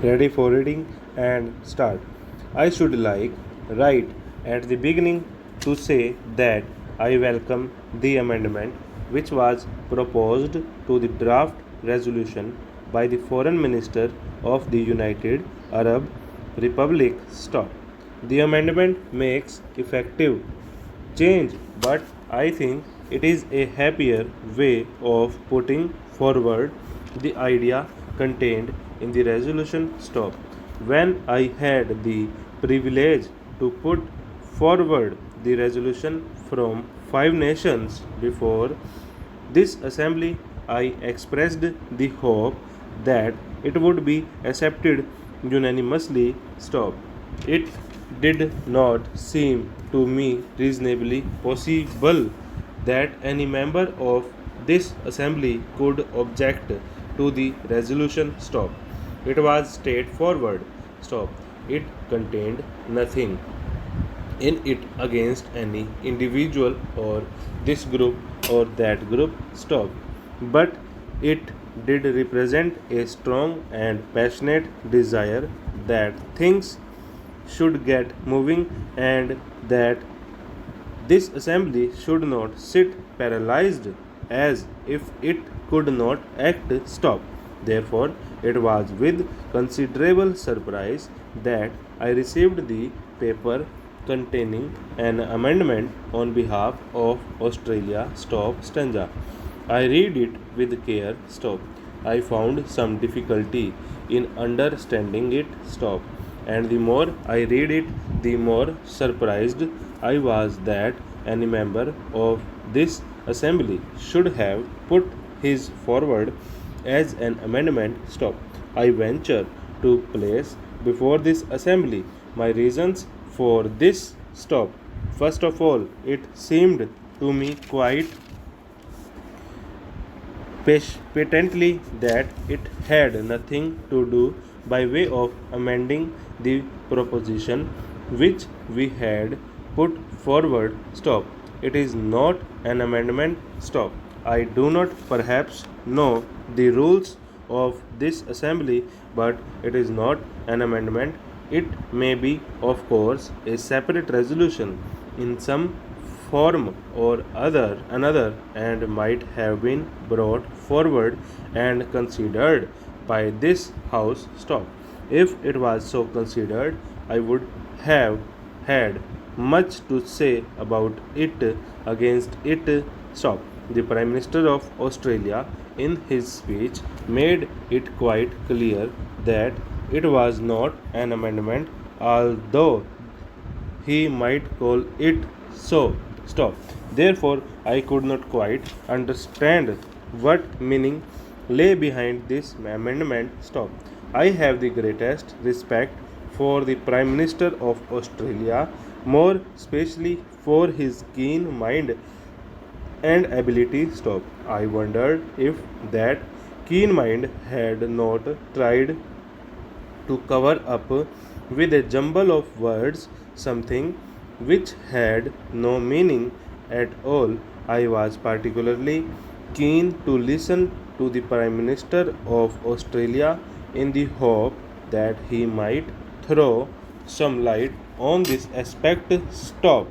Ready for reading and start. I should like right at the beginning to say that I welcome the amendment which was proposed to the draft resolution by the Foreign Minister of the United Arab Republic. Stop. The amendment makes effective change, but I think it is a happier way of putting forward the idea contained in the resolution. Stop. When I had the privilege to put forward the resolution from 5 nations before this assembly, I expressed the hope that it would be accepted unanimously. Stop. It did not seem to me reasonably possible that any member of this assembly could object to the resolution. Stop. It was straightforward. Stop. It contained nothing in it against any individual or this group or that group. Stop. But it did represent a strong and passionate desire that things should get moving and that this assembly should not sit paralyzed as if it could not act. Stop. Therefore, it was with considerable surprise that I received the paper containing an amendment on behalf of Australia. Stop. Stanza. I read it with care. Stop. I found some difficulty in understanding it. Stop. And the more I read it, the more surprised I was that any member of this assembly should have put his forward as an amendment. Stop. I venture to place before this assembly my reasons for this. Stop. First of all, it seemed to me quite patently that it had nothing to do by way of amending the proposition which we had put forward. Stop. It is not an amendment. Stop. I do not perhaps know the rules of this assembly, but it is not an amendment. It may be, of course, a separate resolution in some form or another and might have been brought forward and considered by this house. Stop. If it was so considered, I would have had much to say about it against it. Stop. The Prime Minister of Australia in his speech made it quite clear that it was not an amendment, although he might call it so. Stop. Therefore, I could not quite understand what meaning lay behind this amendment. Stop. I have the greatest respect for the Prime Minister of Australia, more especially for his keen mind and ability. Stop. I wondered if that keen mind had not tried to cover up with a jumble of words something which had no meaning at all. I was particularly keen to listen to the Prime Minister of Australia in the hope that he might throw some light on this aspect. Stop.